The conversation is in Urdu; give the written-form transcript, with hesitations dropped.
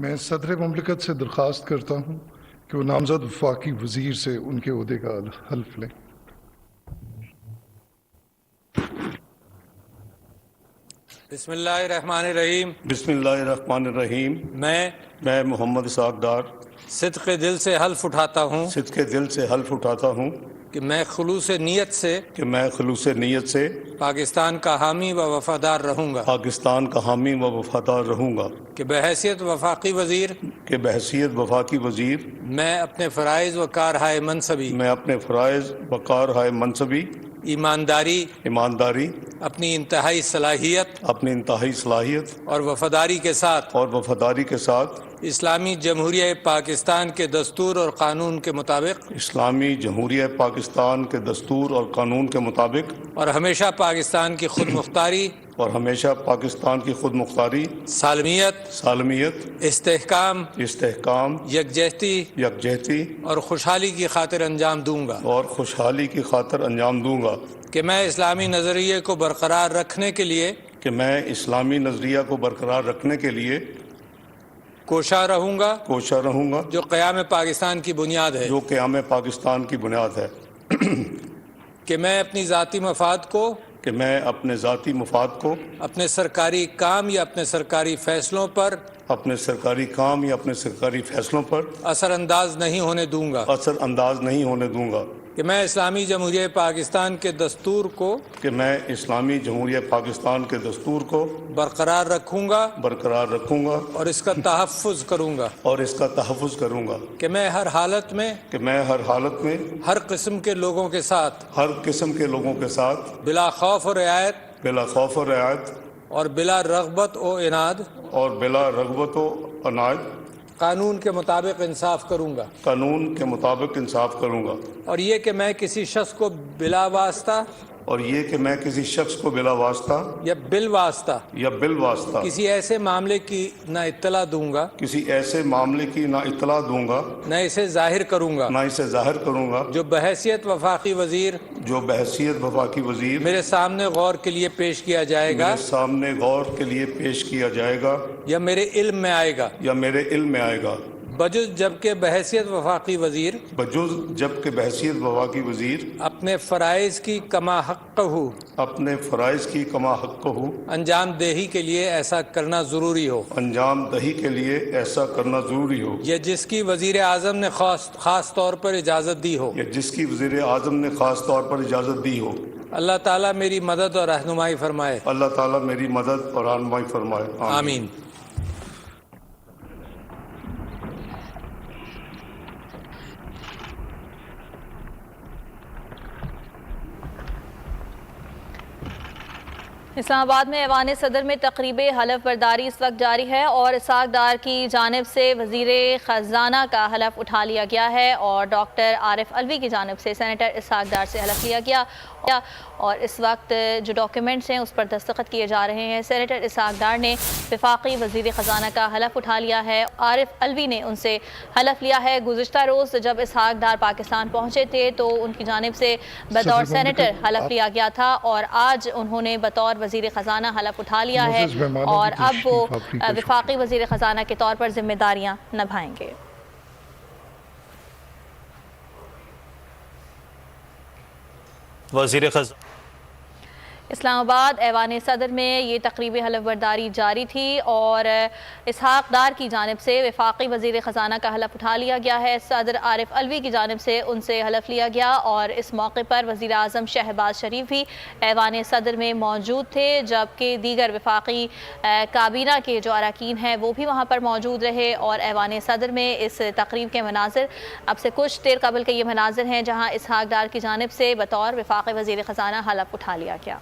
میں صدر مملکت سے درخواست کرتا ہوں کہ وہ نامزد وفاقی وزیر سے ان کے عہدے کا حلف لیں۔ بسم اللہ الرحمن الرحیم۔ بسم اللہ الرحمن الرحیم۔ میں محمد اسحاق ڈار صدق دل سے حلف اٹھاتا ہوں صدق دل سے حلف اٹھاتا ہوں کہ میں خلوص نیت سے پاکستان کا حامی و وفادار رہوں گا، پاکستان کا حامی و وفادار رہوں گا، کہ بحیثیت وفاقی وزیر میں اپنے فرائض و کارہائے منصبی ایمانداری اپنی انتہائی صلاحیت اور وفاداری کے ساتھ اسلامی جمہوریہ پاکستان کے دستور اور قانون کے مطابق اور ہمیشہ پاکستان کی خود مختاری سالمیت استحکام یکجہتی اور خوشحالی کی خاطر انجام دوں گا کہ میں اسلامی نظریے کو برقرار رکھنے کے لیے کوشاں رہوں گا جو قیام پاکستان کی بنیاد ہے کہ میں اپنے ذاتی مفاد کو اپنے سرکاری کام یا اپنے سرکاری فیصلوں پر اثر انداز نہیں ہونے دوں گا کہ میں اسلامی جمہوریہ پاکستان کے دستور کو برقرار رکھوں گا اور اس کا تحفظ کروں گا کہ میں ہر حالت میں ہر قسم کے لوگوں کے ساتھ بلا خوف و رعایت اور بلا رغبت و عناد قانون کے مطابق انصاف کروں گا اور یہ کہ میں کسی شخص کو بلا واسطہ یا بالواسطہ کسی ایسے معاملے کی نہ اطلاع دوں گا نہ اسے ظاہر کروں گا جو بحیثیت وفاقی وزیر میرے سامنے غور کے لیے پیش کیا جائے گا یا میرے علم میں آئے گا بجز جبکہ بحیثیت وفاقی وزیر اپنے فرائض کی کما حق ہو انجام دہی کے لیے ایسا کرنا ضروری ہو یا جس کی وزیر اعظم نے خاص طور پر اجازت دی ہو اللہ تعالیٰ میری مدد اور رہنمائی فرمائے آمین۔ اسلام آباد میں ایوان صدر میں تقریب حلف برداری اس وقت جاری ہے اور اسحاق ڈار کی جانب سے وزیر خزانہ کا حلف اٹھا لیا گیا ہے اور ڈاکٹر عارف علوی کی جانب سے سینیٹر اسحاق ڈار سے حلف لیا گیا اور اس وقت جو ڈاکیومنٹس ہیں اس پر دستخط کیے جا رہے ہیں۔ سینیٹر اسحاق ڈار نے وفاقی وزیر خزانہ کا حلف اٹھا لیا ہے، عارف علوی نے ان سے حلف لیا ہے۔ گزشتہ روز جب اسحاق ڈار پاکستان پہنچے تھے تو ان کی جانب سے بطور سینیٹر حلف لیا گیا تھا اور آج انہوں نے بطور وزیر خزانہ حلف اٹھا لیا ہے اور اب وہ وفاقی وزیر خزانہ کے طور پر ذمہ داریاں نبھائیں گے۔ وزیر خزانہ اسلام آباد ایوان صدر میں یہ تقریب حلف برداری جاری تھی اور اسحاق ڈار کی جانب سے وفاقی وزیر خزانہ کا حلف اٹھا لیا گیا ہے۔ صدر عارف علوی کی جانب سے ان سے حلف لیا گیا اور اس موقع پر وزیر اعظم شہباز شریف بھی ایوان صدر میں موجود تھے، جبکہ دیگر وفاقی کابینہ کے جو اراکین ہیں وہ بھی وہاں پر موجود رہے اور ایوان صدر میں اس تقریب کے مناظر اب سے کچھ دیر قبل کے یہ مناظر ہیں جہاں اسحاق ڈار کی جانب سے بطور وفاقی وزیر خزانہ حلف اٹھا لیا گیا۔